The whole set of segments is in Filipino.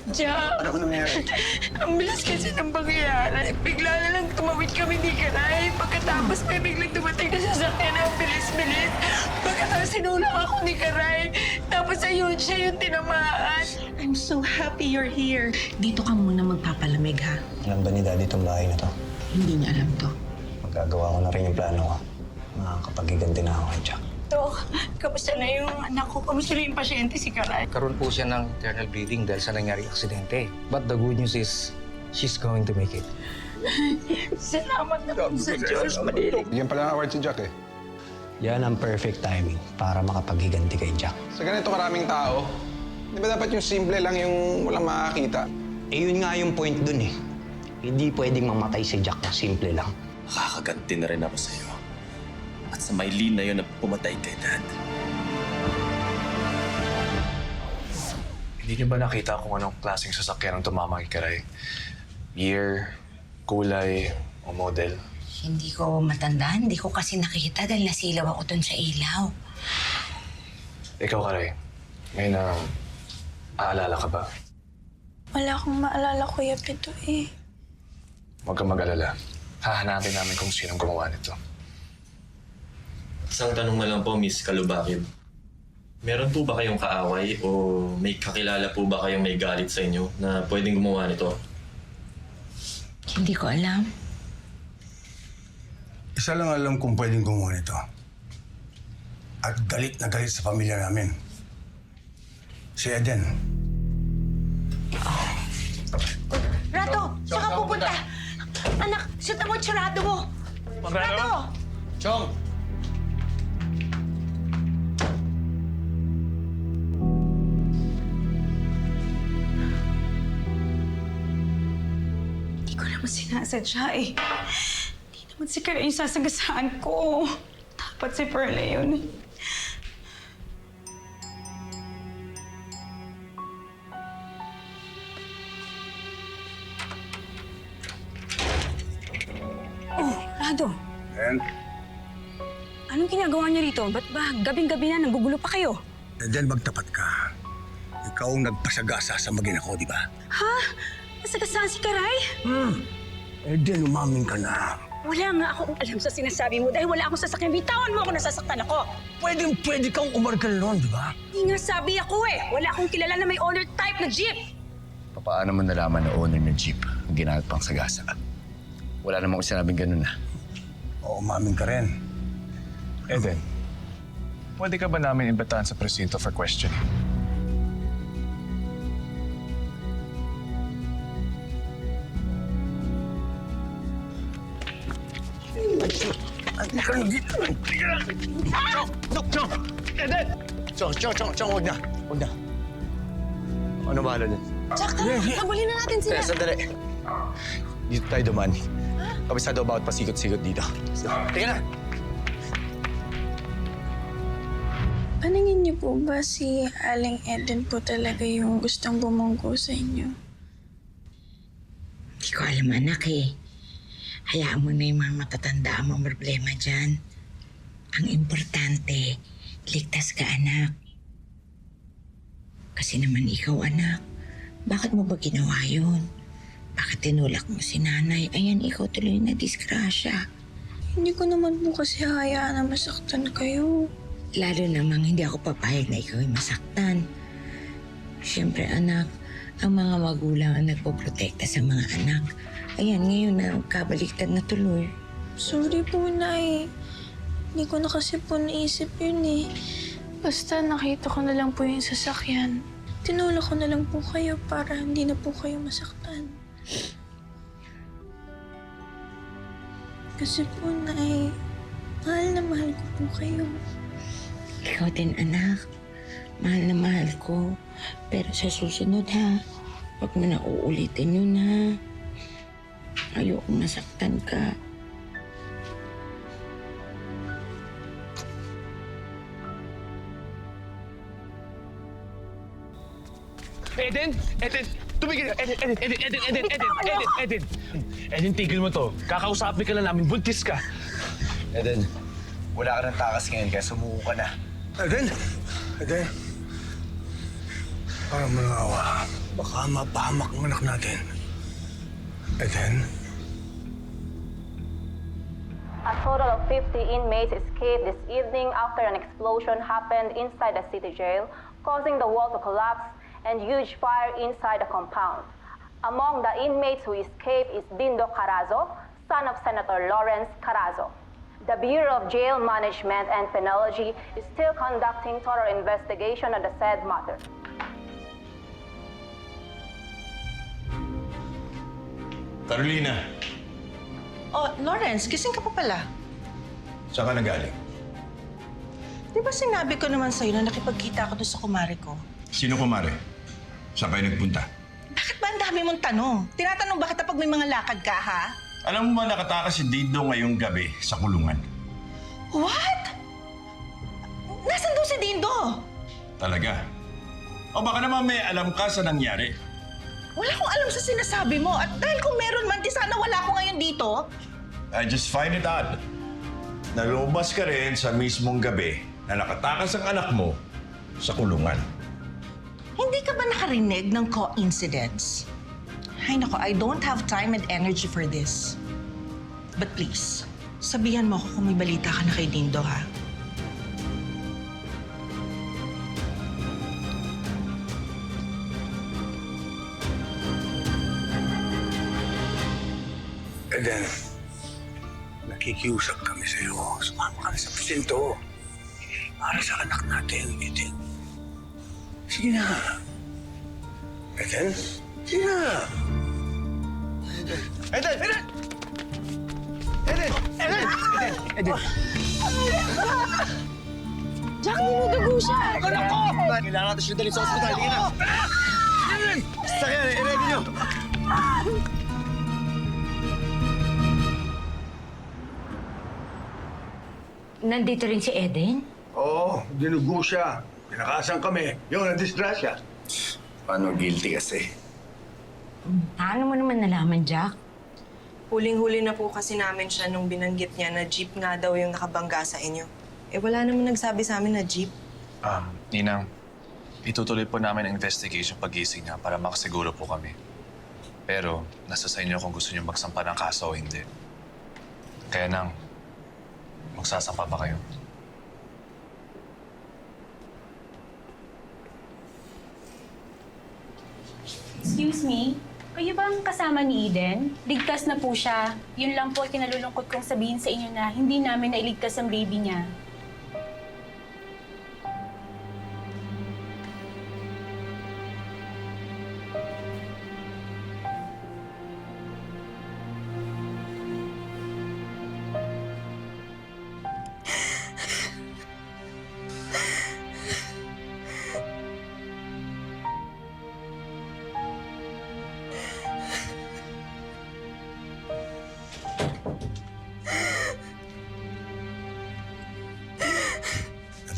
Jack, Ano ba nangyari? ang bilis kasi ng pangyayari. Bigla na lang tumawid kami ni Karay. Pagkatapos may biglang dumating na sasakyan na ang bilis-bilis. Pagkatapos sinulak ako ni Karay. Tapos ayun, siya yung tinamaan. I'm so happy you're here. Dito ka muna magpapalamig, ha? Alam ba ni Daddy itong bahay na to? Hindi niya alam to. Magagawa ko na rin yung plano ko. Makakapagiganti na ako kay Jack. Dok, kamusta na yung anak ko? Kamusta na yung pasyente si Karay? Karoon po siya ng internal bleeding dahil sa nangyaring aksidente. But the good news is, she's going to make it. Salamat naman sa Diyos. Malilig. Bigyan pala ng award si Jack eh. Yan ang perfect timing para makapaghiganti kay Jack. Sa ganito karaming tao, di ba dapat yung simple lang yung walang makakita? Eh yun nga yung point dun eh. Hindi pwedeng mamatay si Jack na simple lang. Makakaganti na rin ako sa'yo. At sa Maylene na yun na pumatay kay Dad. Hindi niyo ba nakita kung anong klaseng sasakyan ang tumama kay Karay? Year, kulay, o model? Hindi ko matandaan. Hindi ko kasi nakita dahil nasilaw ako dun sa ilaw. Ikaw, Karay, may na aalala ka ba? Wala akong maalala, Kuya Pito eh. Huwag kang mag-alala. Hahanapin namin kung sinong gumawa nito. Isang tanong na lang po, Miss Kalubakib. Meron po ba kayong kaaway o may kakilala po ba kayong may galit sa inyo na pwedeng gumawa nito? Hindi ko alam. Isa lang alam kung pwedeng gumawa nito. At galit na galit sa pamilya namin. Si Eden. Rado, saan ka pupunta? Anak, suta mo yung tsarado mo. Rado! Chong! Hindi ko naman sinasadya eh. Hindi naman si Karay yung sasagasaan ko. Dapat si Perla yun. Oh, Rado. Eden? Anong ginagawa niyo rito? Ba't ba gabing-gabi na nagugulo pa kayo? Eden, magtapat ka. Ikaw ang nagpasagasa sa magina ko, di ba? Ha? Nasagasaan si Karay? Eden, umamin ka na. Wala nga akong alam sa sinasabi mo dahil wala akong sasakyan. Bitawan mo ako, nasasaktan ako. Pwede kang umarkal noon, di ba? Hindi nga sabi ako eh. Wala akong kilala na may owner type na jeep. Paano mo nalaman na owner ng jeep ang ginamit pang sagasa? Wala namang sinabing ganun na. Oo, umamin ka rin. Eden, pwede ka ba namin imbitahan sa presinto for questioning? Hindi ka nang dito. Chong! Eden! Chong, huwag na. Huwag na. Ano bahala dyan? Jack, tara, habulin na natin sila. Sandali. Dito tayo dumaan. Kabisado bawat pasikot-sikot dito. Tingnan na! Paningin niyo po ba si Aling Eden po talaga yung gustong bumunggo sa inyo? Hindi ko alam, anak eh. Hayaan mo na yung mga matatanda ang mga problema dyan. Ang importante, ligtas ka, anak. Kasi naman ikaw, anak, bakit mo ba ginawa yun? Bakit tinulak mo si nanay? Ayan, ikaw tuloy na disgrasya. Hindi ko naman po kasi hayaan na masaktan kayo. Lalo namang hindi ako papayag na ikaw ay masaktan. Siyempre, anak, ang mga magulang ang nagpoprotekta sa mga anak. Ayan, ngayon na kabaliktad na tuloy. Sorry po, Nay. Hindi ko na kasi po naisip yun eh. Basta nakita ko na lang po yung sasakyan. Tinulak ko na lang po kayo para hindi na po kayo masaktan. Kasi po, Nay, mahal na mahal ko po kayo. Ikaw din, anak. Mahal na mahal ko. Pero sa susunod, ha? Huwag mo na uulitin yun, ha? Ayoko masaktan ka. Eden! Eden! Tumigil! Eden! Eden, tigil mo to. Kakausapin ka lang namin. Buntis ka. Eden, wala ka ng takas ngayon kaya sumuko ka na. Eden! Parang manangawa. Baka Baka mapahamak ang anak natin. Eden? A total of 50 inmates escaped this evening after an explosion happened inside the city jail, causing the wall to collapse and huge fire inside the compound. Among the inmates who escaped is Dindo Carazo, son of Senator Lawrence Carazo. The Bureau of Jail Management and Penology is still conducting thorough investigation on the said matter. Carolina, Oh, Lawrence, gising ka pa pala. saan ka nagaling? Di ba sinabi ko naman sa'yo na nakipagkita ako doon sa kumare ko? Sino kumare? Saan kayo nagpunta? Bakit ba ang dami mong tanong? Tinatanong ba kita pag may mga lakad ka, ha? Alam mo ba nakatakas si Dindo ngayong gabi sa kulungan? What? Nasaan daw si Dindo? Talaga? O baka naman may alam ka sa nangyari? Wala akong alam sa sinasabi mo. At dahil kung meron man, di sana wala ako ngayon dito. I just find it odd. Nalubas ka rin sa mismong gabi na nakatakas ang anak mo sa kulungan. Hindi ka ba nakarinig ng coincidence? Ay nako, I don't have time and energy for this. But please, sabihan mo ako kung may balita ka na kay Dindo, ha? Eden, nakikiusap kami sa'yo. Sumama ka na sa presinto. Para sa anak natin, Eden. Sige na. Eden? Sige na. Eden! Eden! Eden! Eden! Eden! Eden! Jack, dinudugo siya! Anak ko! Kailangan natin siya dali sa ospital. Sige na! Sakyan, i-ready nyo! Nandito rin si Eden? Oo, dinugo siya. Pinakasan kami. Yung na-disgrasya. Paano guilty kasi? Paano mo naman nalaman, Jack? Huling-huli na po kasi namin siya nung binanggit niya na jeep nga daw yung nakabangga sa inyo. Eh wala naman nagsabi sa amin na jeep. Ninang, itutuloy po namin ang investigation pagising niya para makasiguro po kami. Pero nasa sa inyo kung gusto niyo magsampa ng kaso o hindi. Kaya nang, magsasampa ba kayo? Excuse me, kayo ba ang kasama ni Eden? Ligtas na po siya. Yun lang po kinalulungkot kong sabihin sa inyo na hindi namin nailigtas ang baby niya.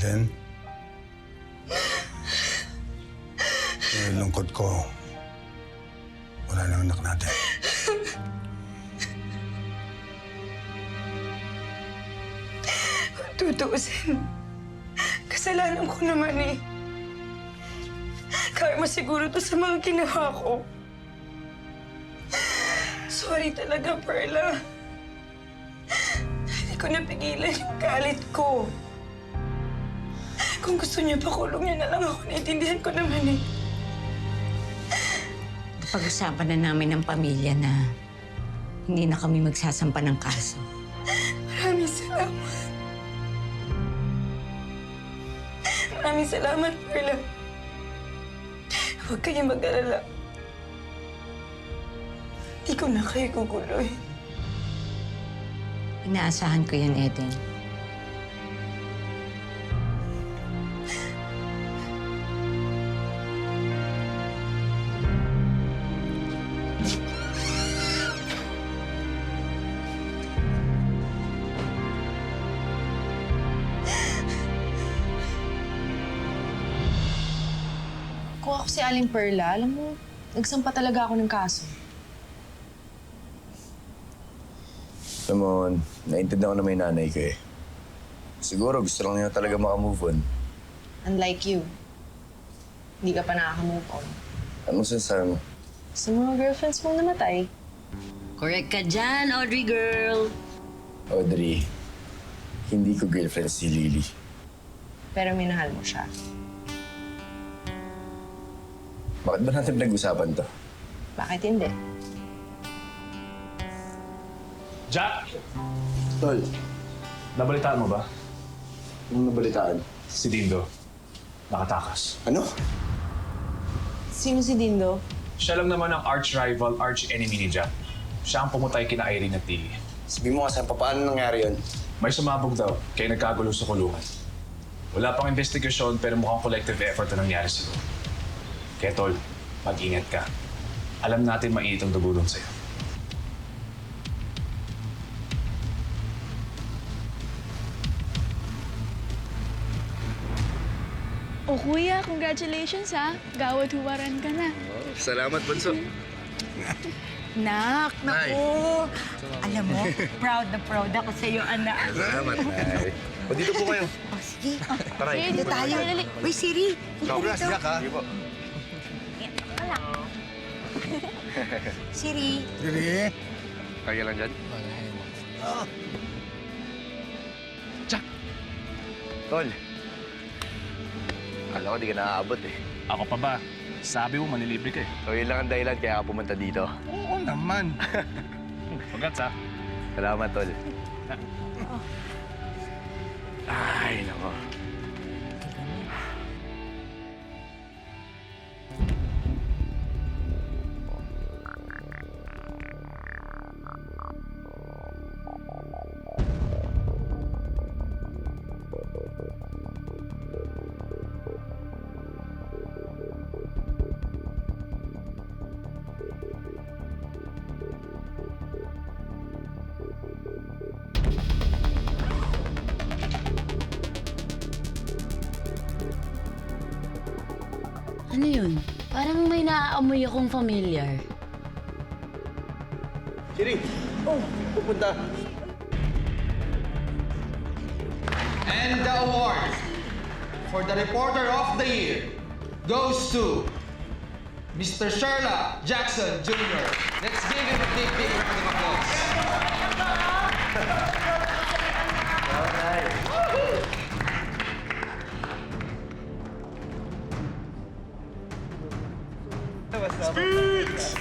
Eden? Yung lungkot ko. Wala na ang anak natin. Tutuusin. Kasalanan ko naman eh. Karma siguro to sa mga ginawa ko. Sorry talaga, Perla. Hindi ko napigilan yung galit ko. Kung gusto niya pakulong niya na lang ako, naiintindihan ko naman eh. Pag-usapan na namin ng pamilya na hindi na kami magsasampa ng kaso. Maraming salamat. Maraming salamat, Perla. Huwag kayong mag-alala. Hindi ko na kayo guguloy. Inaasahan ko yan, Eden. Kung ako si Aling Perla, alam mo, nagsampa talaga ako ng kaso. Alam mo, naiintindihan ko na may nanay ka eh. Siguro gusto lang niya talaga makamove on. Unlike you, hindi ka pa nakaka-move on. Anong sinasabi mo? Sa mga girlfriends mong namatay. Correct ka dyan, Audrey girl. Audrey, hindi ko girlfriend si Lily. Pero minahal mo siya. Bakit ba natin pinag-usapan to? Bakit hindi? Jack! Tol, Nabalitaan mo ba? anong nabalitaan? Si Dindo. Nakatakas. Ano? Sino si Dindo? Siya lang naman ang arch-rival, arch-enemy ni Jack. Siya ang pumutay kina Irene at Tilly. Sabi mo kasi paano nangyari yun? May sumabog daw, kaya nagkagulo sa kulungan. Wala pang investigasyon pero mukhang collective effort na nangyari siguro. Kaya tol, mag-ingat ka. Alam natin mainit ang dugo doon sa'yo. O kuya, congratulations ha. Gawad huwaran ka na. Salamat, Bunso. Nak, naku. Alam mo, proud na proud ako sa iyo, anak. Salamat, Nay. O, dito po kayo. O, sige. Tara, Dito tayo. Uy, Siri. Congrats, Jack, ha? Sige po. Siri. Lily? Kaya lang dyan? Jack! Tol. Kala ko di ka nakakaabot eh. Ako pa ba? Sabi mo manilibre ka eh. So yun lang ang dahilan kaya ka pumunta dito. Oo naman. Congrats ha. Salamat, Tol. Ay, nako. Ano yun? Parang may naaamoy akong familiar. Siri! Oh, pupunta. And the award for the Reporter of the Year goes to Mr. Sherlock Jackson Jr. Let's give him a big round of applause. Speech!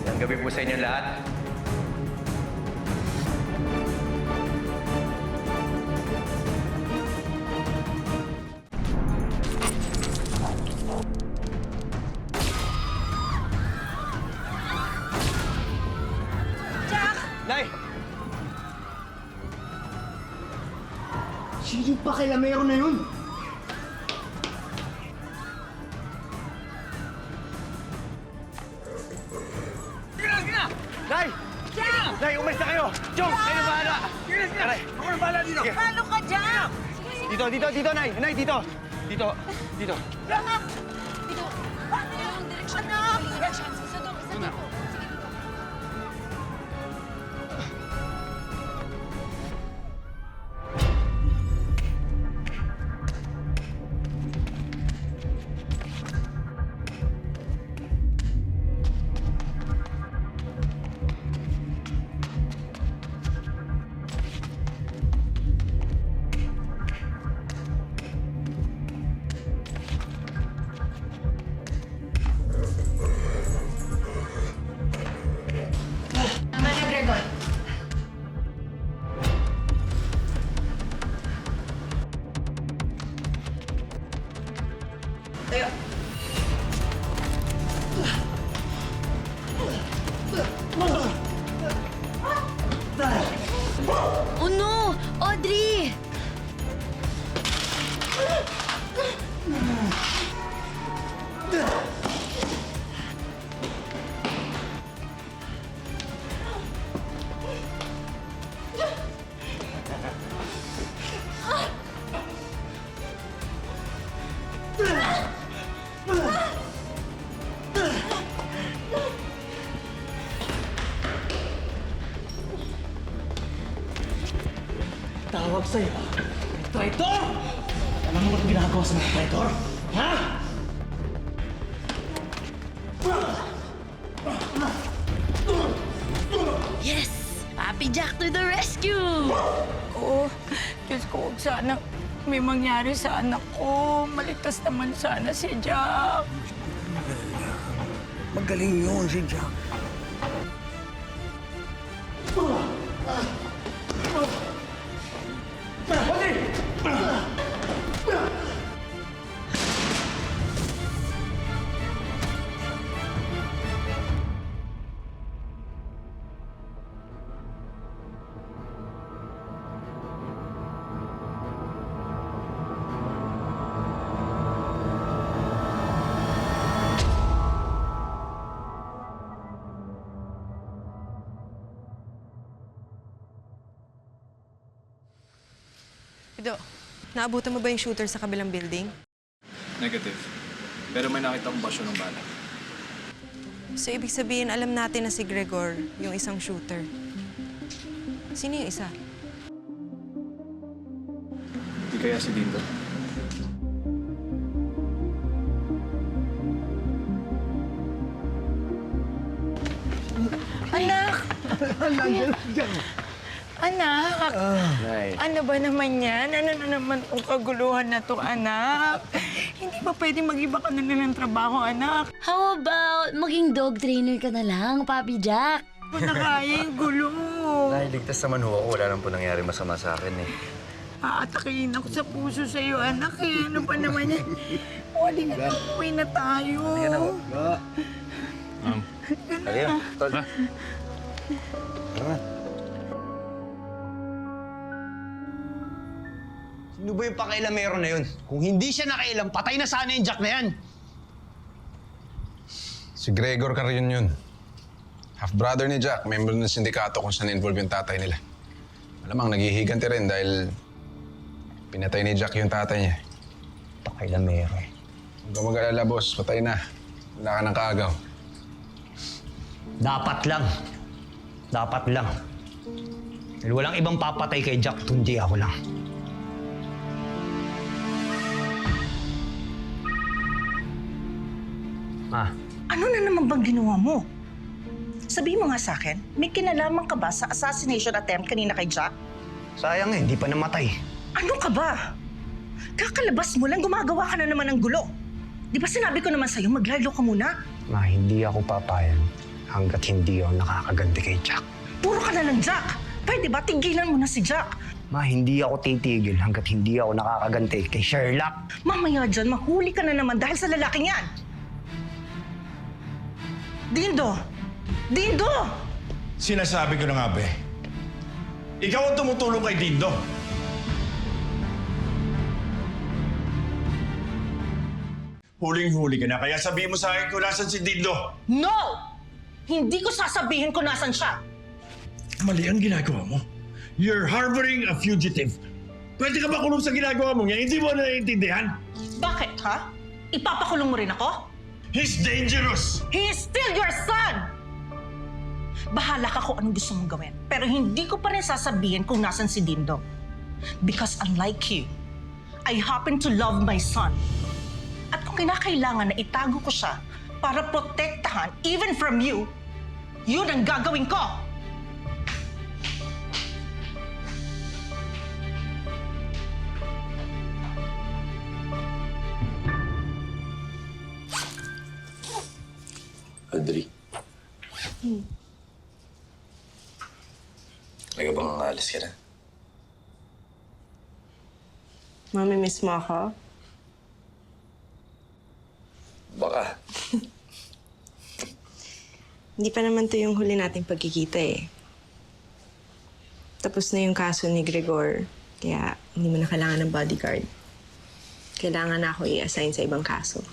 Magandang gabi po sa inyo lahat. Nay! Sino pa kaya meron na yun? Nay! Nay, umalis na kayo! Chong, kayo na bahala! Aray! Ako na bahala dito! Paano ka dyan? Dito, Nay! Nay, dito! Dito! Anak! Dito. Anak! Tama na, Gregor. Tayo. Oh no! Audrey! Tawag sa'yo. Traitor! Alam mo ba't ginagawa sa mga traitor? Ha? Yes! Papi Jack to the rescue! Oo. Diyos ko, huwag sana may mangyari sa anak ko. Maligtas naman sana si Jack. Magaling yun si Jack. Ido, naabutan mo ba yung shooter sa kabilang building? Negative. Pero may nakita akong basyo ng bala. So, ibig sabihin, alam natin na si Gregor, yung isang shooter. Sino yung isa? Di kaya si Dindo? Anak! Anak! Ano ba naman yan? Ano na naman itong kaguluhan na to, anak? Hindi ba pwedeng mag-iba ka na ng trabaho, anak? How about maging dog trainer ka na lang, Papi Jack? Wala kaya yung gulo. Ligtas naman ho ako. Wala nang po nangyari masama sa akin eh. Aatakihin ako sa puso sa'yo, anak eh. Ano pa naman yan? Wali na, uwi na tayo. Halika, tol. Tara. Sino ba yung pakailamero na yun? Kung hindi siya nakailam, patay na sana yung Jack na yan. Si Gregor Carrion yun. Half-brother ni Jack, member ng sindikato kung saan involved yung tatay nila. Malamang naghihiganti rin dahil pinatay ni Jack yung tatay niya. Pakailamero eh. Huwag ka mag-alala, boss. Patay na. Wala ka ng kaagaw. Dapat lang. Dapat lang. Dahil walang ibang papatay kay Jack kundi ako lang. Ano na naman bang ginawa mo? Sabihin mo nga sa akin, may kinalaman ka ba sa assassination attempt kanina kay Jack? Sayang eh, hindi pa namatay. Ano ka ba? Kakalabas mo lang, gumagawa ka na naman ng gulo. Di ba sinabi ko naman sa'yo, maglaylo ka muna? Ma, hindi ako papayag hanggat hindi ako nakakaganti kay Jack. Puro ka na lang, Jack. Pwede ba tigilan mo na si Jack? Ma, hindi ako titigil hanggat hindi ako nakakaganti kay Sherlock. Mamaya dyan, mahuli ka na naman dahil sa lalaking yan. Dindo! Dindo! Sinasabi ko na nga, be. Ikaw ang tumutulong kay Dindo. Huling-huli ka na, kaya sabihin mo sa akin kung nasan si Dindo. No! Hindi ko sasabihin kung nasan siya. Mali ang ginagawa mo. You're harboring a fugitive. Pwede ka ba kulong sa ginagawa mo ngayon? Hindi mo na naiintindihan? Bakit, ha? Ipapakulong mo rin ako? He's dangerous! He is still your son! Bahala ka kung anong gusto mong gawin. Pero hindi ko pa rin sasabihin kung nasan si Dindo. Because unlike you, I happen to love my son. At kung kinakailangan na itago ko siya para protektahan even from you, yun ang gagawin ko! Audrey. Talaga bang aalis ka na? Mami-miss mo ako? Baka. Hindi pa naman to yung huli nating pagkikita eh. Tapos na yung kaso ni Gregor, kaya hindi mo na kailangan ng bodyguard. Kailangan na ako i-assign sa ibang kaso.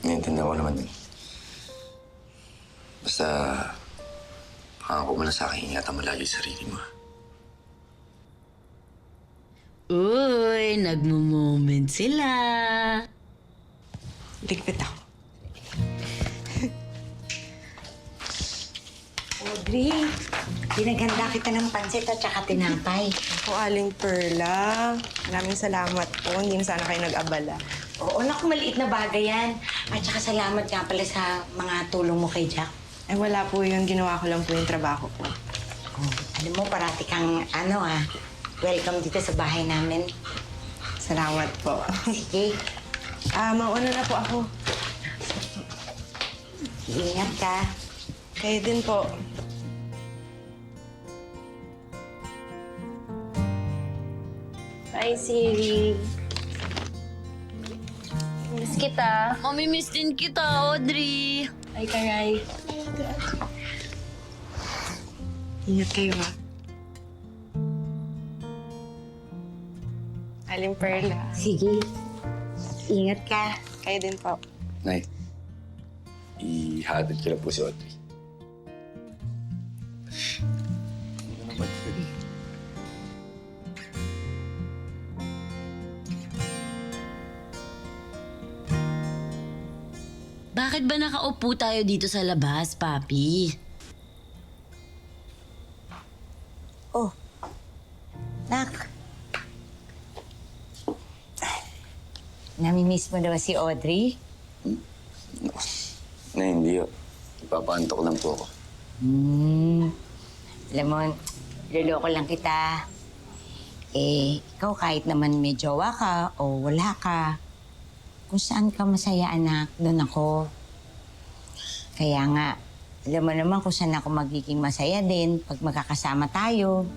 Naiintindihan ko naman din. Basta, pangako mo na sa akin, ingatan mo lagi yung sarili mo. Uy, nagmo-moment sila. Ligpit ako. Audrey, pinaganda kita ng pansit at saka tinapay. Ako, Aling Perla. Maraming salamat po. Hindi na sana kayo nag-abala. Oo, naku, maliit na bagay yan. At saka salamat nga pala sa mga tulong mo kay Jack. Eh, wala po yun. Ginawa ko lang po yung trabaho ko. Alam mo, parati kang, welcome dito sa bahay namin. Salamat po. Sige. Mauna na po ako. Ingat ka. Kayo din po. Bye, Siri. Miss kita. Mamimiss din kita, Audrey. Ay, Karay. Ingat kayo, ha? Aling Perla. Sige. Ingat ka. Kayo din po. Nay, ihatid ko lang po si Audrey. Bakit ba nakaupo tayo dito sa labas, Papi? Oh. Nak. Namimiss mo daw si Audrey? Nay, hindi yun. Ipapaantok lang po ako. Alam mo, loloko lang kita. Ikaw kahit naman may jowa ka o wala ka, kung saan ka masaya, anak, doon ako. Kaya nga, alam mo naman kung saan ako magiging masaya din pag magkakasama tayo.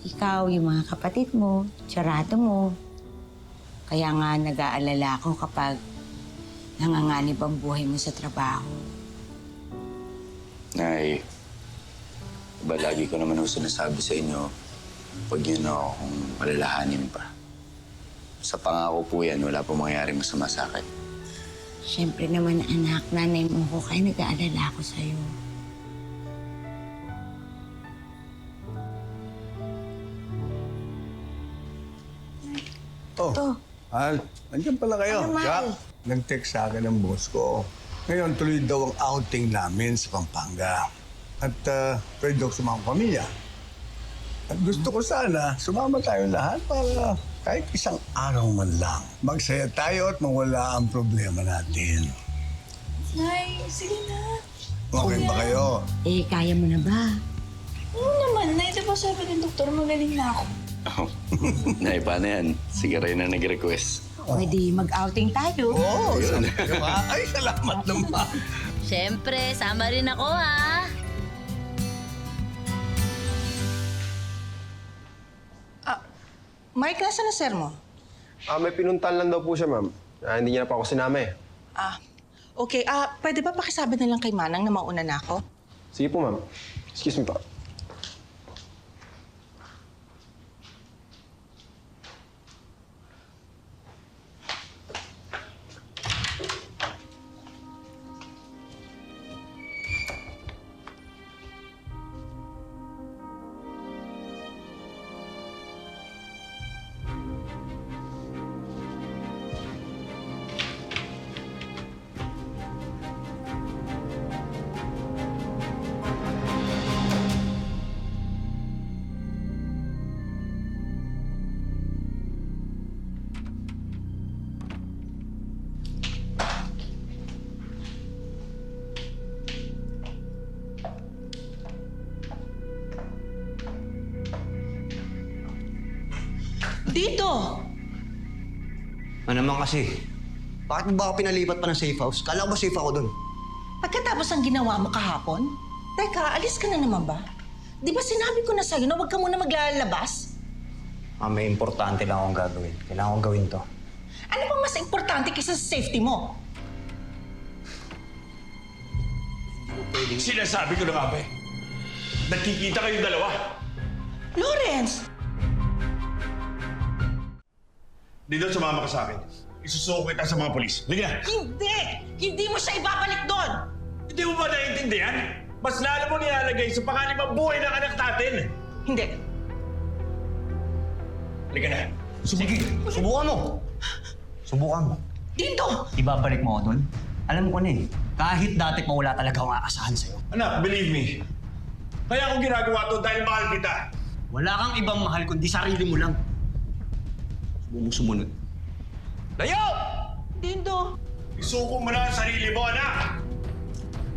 Ikaw, yung mga kapatid mo, tsarado mo. Kaya nga nag-aalala ako kapag nanganganib ang buhay mo sa trabaho. Nay, ba lagi ko naman ho sinasabi sa inyo, huwag niyo na akong palalahanin pa. Sa pangako po yan, wala pong mangyaring masama sa akin. Siyempre naman, anak, nanay mo ko, kaya nag-aalala ako sa'yo. Oh, Al, nandiyan pala kayo. Ano, Mal? Jack, nag-text sa akin ng boss ko. Ngayon, tuloy daw ang outing namin sa Pampanga. At pwede daw sumama ang pamilya. At gusto ko sana, sumama tayo lahat para kahit isang araw man lang. Magsaya tayo at mawala ang problema natin. Nay, sige na. Okay ba kayo? Kaya mo na ba? Oo naman, Nay. Di ba sabi ng doktor, magaling na ako. Oh. Nay, paano yan? Si Garay na nag-request. Pwede mag-outing tayo. Oo, sama kayo ha. Ay, salamat naman. Siyempre, sama rin ako, ha? Mike, nasa na sir mo? May pinuntan lang daw po siya, ma'am. Hindi niya na pa ako sinama eh. Okay. Pwede ba pakisabi na lang kay Manang na mauna na ako? Sige po, ma'am. Excuse me po. Dito! Ano naman kasi? Bakit mo ba ako pinalipat pa ng safe house? Kala ko ba safe ako doon? Pagkatapos ang ginawa mo kahapon? Teka, alis ka na naman ba? Di ba sinabi ko na sa'yo na huwag ka muna maglalabas? May importante lang akong gagawin. Kailangan kong gawin to. Ano bang mas importante kaysa sa safety mo? Sinasabi ko na nga ba eh. Nagkikita kayong dalawa. Lawrence! Dito, sumama ka sa akin. Isusuko kita sa mga polis. Sige na. Hindi! Hindi mo siya ibabalik doon! Hindi mo ba naiintindihan? Mas lalo mo nilalagay sa panganib ang buhay ng anak natin. Hindi. Halika na. Sige, subukan mo. Subukan mo. Dindo! Ibabalik mo ako doon. Alam mo ko na eh, kahit dati pa wala talaga akong aasahan sa'yo. Anak, believe me. Kaya ako ginagawa to dahil mahal kita. Wala kang ibang mahal kundi sarili mo lang. Subukan mo sumunod. Layo! Dindo! Isuko mo na ang sarili mo, anak!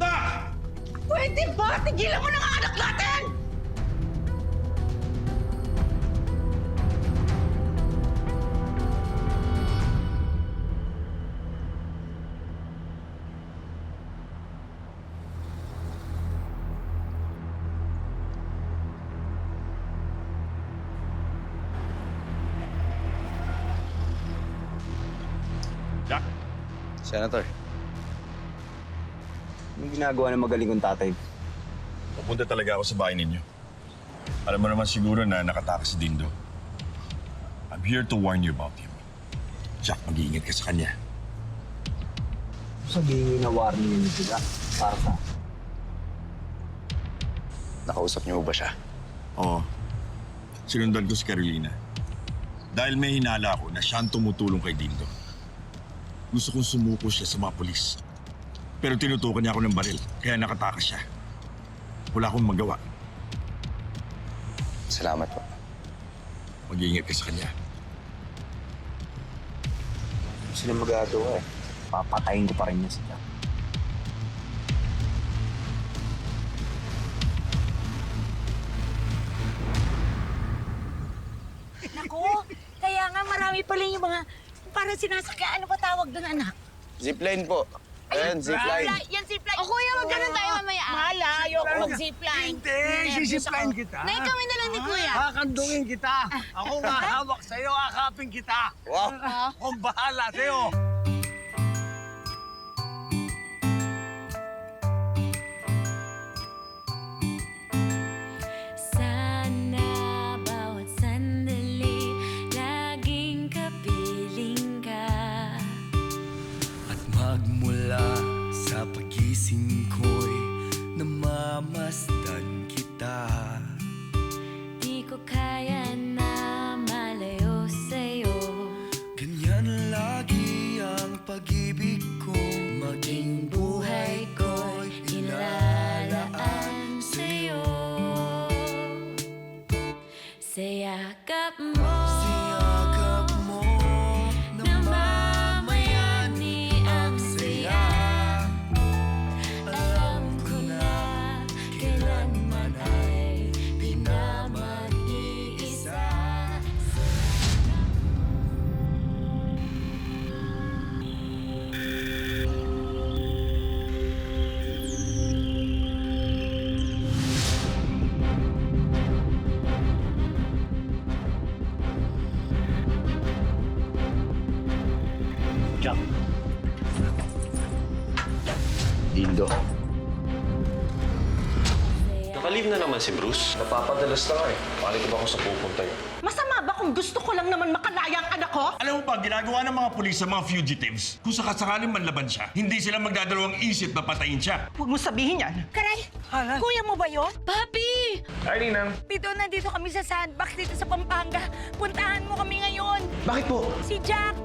Anak! Pwede ba? Tigilan mo na ang anak natin! Jack? Senator, anong ginagawa ng magaling kong tatay? Pupunta talaga ako sa bahay ninyo. Alam mo naman siguro na nakatakas si Dindo. I'm here to warn you about him. Jack, mag-iingat ka sa kanya. Sabihin na warning niyo sila para sa... Nakausap niyo ba siya? Oo. Sinundan ko si Carolina. Dahil may hinala ako na siya ang tumutulong kay Dindo. Gusto kong sumuko siya sa mga polis. Pero tinutukan niya ako ng baril, kaya nakatakas siya. Wala akong magawa. Salamat po. Mag-iingat ka sa kanya. Sino magagawa eh? Papatayin ko pa rin niya siya. Naku, kaya nga marami pala yung mga parang sinasakyan. Ano ba tawag doon, anak? Zipline po. Ayan, zipline. Yan zipline. O kuya, wag ganun tayo mamaya. Malayo ko mag-zipline. Hindi, sisipline kita. Nay, kami na lang ni kuya. Kakandungin kita. Ako nga hawak sa'yo, akapin kita. Wow. Akong bahala sa'yo. Sana bawat sandali laging kapiling ka. At magmula sa pagising ko'y namamasdan kita. Di ko kaya na malayo sa'yo. Ganyan lagi ang pag-ibig ko. Maging buhay ko'y ilalaan sa'yo. Sa yakap mo, namamayani ang saya. Alam ko na kailanman ay pinamag-iisa. Jack. Dindo. Nakalive na naman si Bruce. Napapadalas na nga eh. Palit ba ako sa pupunta yun? Masama ba kung gusto ko lang naman makalaya ang anak ko? Alam mo ba, ginagawa ng mga pulis sa mga fugitives, kung sakasakaling manlaban siya, hindi sila magdadalawang isip na patayin siya. Huwag mo sabihin yan. Karay, kuya mo ba yun? Papi! Ay, Ninang. Pito, nandito kami sa sandbox dito sa Pampanga. Puntahan mo kami ngayon. Bakit po? Si Jack,